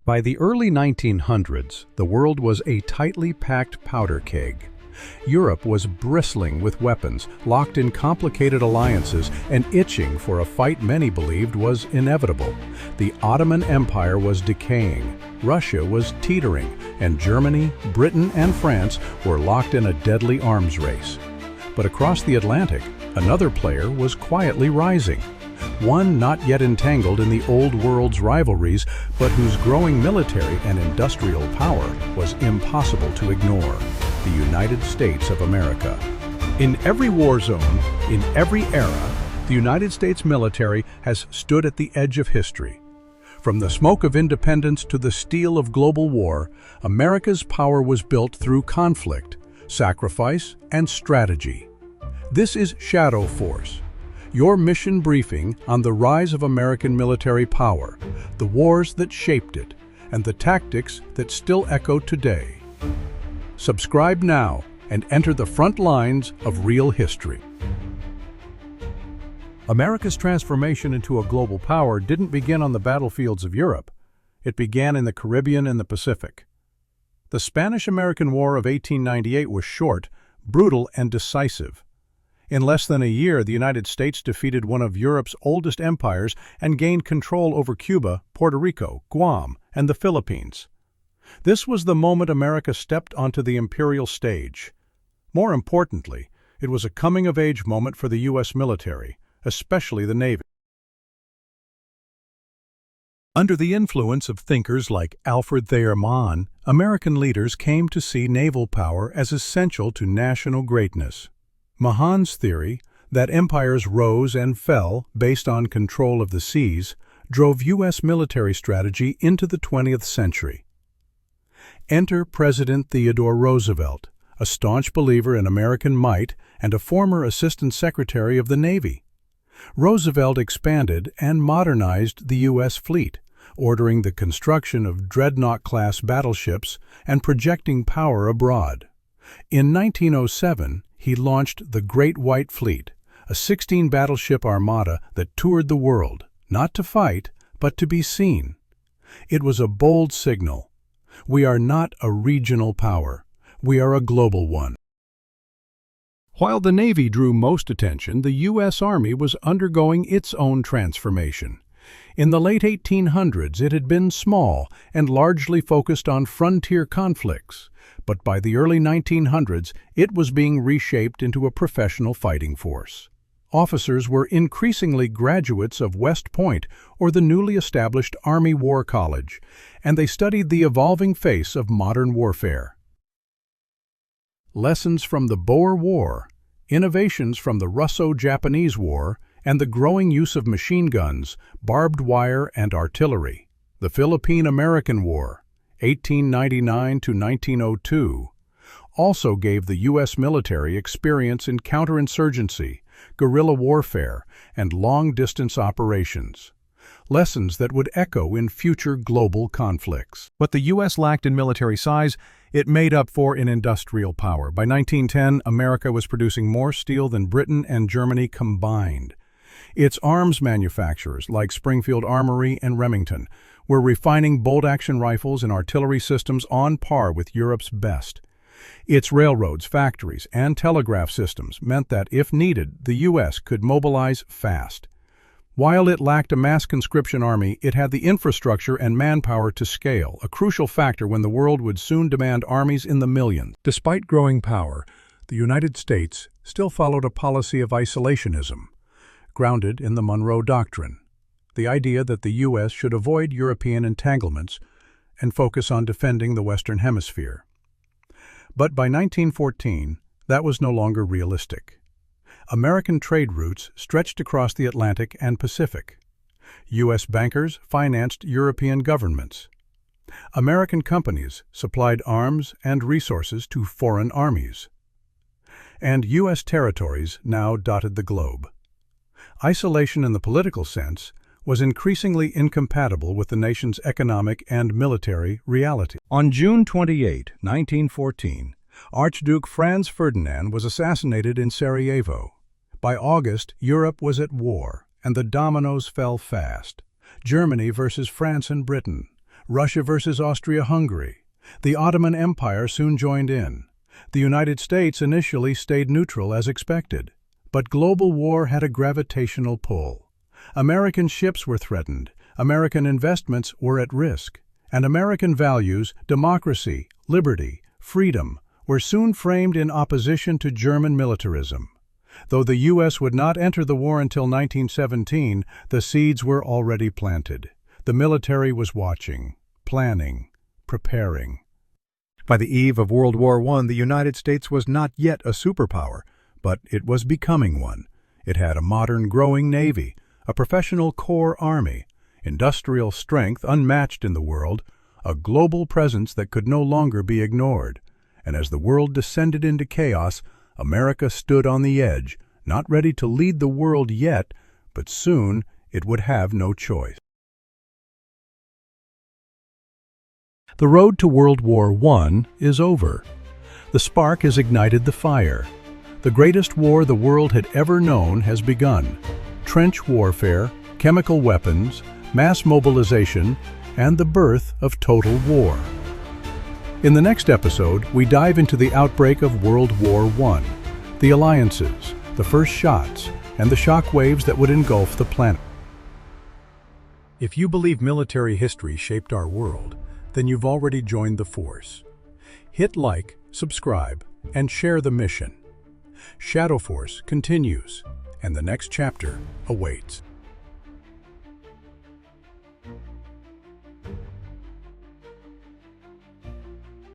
By the early 1900s, the world was a tightly packed powder keg. Europe was bristling with weapons, locked in complicated alliances, and itching for a fight many believed was inevitable. The Ottoman Empire was decaying, Russia was teetering, and Germany, Britain, and France were locked in a deadly arms race. But across the Atlantic, another player was quietly rising. One not yet entangled in the old world's rivalries, but whose growing military and industrial power was impossible to ignore: the United States of America. In every war zone, in every era, the United States military has stood at the edge of history. From the smoke of independence to the steel of global war, America's power was built through conflict, sacrifice, and strategy. This is Shadow Force, your mission briefing on the rise of American military power, the wars that shaped it, and the tactics that still echo today. Subscribe now and enter the front lines of real history. America's transformation into a global power didn't begin on the battlefields of Europe. It began in the Caribbean and the Pacific. The Spanish-American War of 1898 was short, brutal, and decisive. In less than a year, the United States defeated one of Europe's oldest empires and gained control over Cuba, Puerto Rico, Guam, and the Philippines. This was the moment America stepped onto the imperial stage. More importantly, it was a coming-of-age moment for the U.S. military, especially the Navy. Under the influence of thinkers like Alfred Thayer Mahan, American leaders came to see naval power as essential to national greatness. Mahan's theory, that empires rose and fell based on control of the seas, drove U.S. military strategy into the 20th century. Enter President Theodore Roosevelt, a staunch believer in American might and a former Assistant Secretary of the Navy. Roosevelt expanded and modernized the U.S. fleet, ordering the construction of dreadnought-class battleships and projecting power abroad. In 1907, he launched the Great White Fleet, a 16-battleship armada that toured the world, not to fight, but to be seen. It was a bold signal. We are not a regional power. We are a global one. While the Navy drew most attention, the U.S. Army was undergoing its own transformation. In the late 1800s, it had been small and largely focused on frontier conflicts, but by the early 1900s, it was being reshaped into a professional fighting force. Officers were increasingly graduates of West Point or the newly established Army War College, and they studied the evolving face of modern warfare. Lessons from the Boer War, innovations from the Russo-Japanese War, and the growing use of machine guns, barbed wire, and artillery. The Philippine-American War, 1899 to 1902, also gave the U.S. military experience in counterinsurgency, guerrilla warfare, and long-distance operations. Lessons that would echo in future global conflicts. What the U.S. lacked in military size, it made up for in industrial power. By 1910, America was producing more steel than Britain and Germany combined. Its arms manufacturers, like Springfield Armory and Remington, were refining bolt-action rifles and artillery systems on par with Europe's best. Its railroads, factories, and telegraph systems meant that, if needed, the U.S. could mobilize fast. While it lacked a mass conscription army, it had the infrastructure and manpower to scale, a crucial factor when the world would soon demand armies in the millions. Despite growing power, the United States still followed a policy of isolationism, grounded in the Monroe Doctrine, the idea that the U.S. should avoid European entanglements and focus on defending the Western Hemisphere. But by 1914, that was no longer realistic. American trade routes stretched across the Atlantic and Pacific. U.S. bankers financed European governments. American companies supplied arms and resources to foreign armies. And U.S. territories now dotted the globe. Isolation in the political sense was increasingly incompatible with the nation's economic and military reality. On June 28, 1914, Archduke Franz Ferdinand was assassinated in Sarajevo. By August, Europe was at war, and the dominoes fell fast. Germany versus France and Britain, Russia versus Austria-Hungary. The Ottoman Empire soon joined in. The United States initially stayed neutral as expected. But global war had a gravitational pull. American ships were threatened, American investments were at risk, and American values, democracy, liberty, freedom, were soon framed in opposition to German militarism. Though the U.S. would not enter the war until 1917, the seeds were already planted. The military was watching, planning, preparing. By the eve of World War I, the United States was not yet a superpower, but it was becoming one. It had a modern, growing navy, a professional core army, industrial strength unmatched in the world, a global presence that could no longer be ignored. And as the world descended into chaos, America stood on the edge, not ready to lead the world yet, but soon it would have no choice. The road to World War I is over. The spark has ignited the fire. The greatest war the world had ever known has begun. Trench warfare, chemical weapons, mass mobilization, and the birth of total war. In the next episode, we dive into the outbreak of World War I, the alliances, the first shots, and the shock waves that would engulf the planet. If you believe military history shaped our world, then you've already joined the force. Hit like, subscribe, and share the mission. Shadow Force continues, and the next chapter awaits.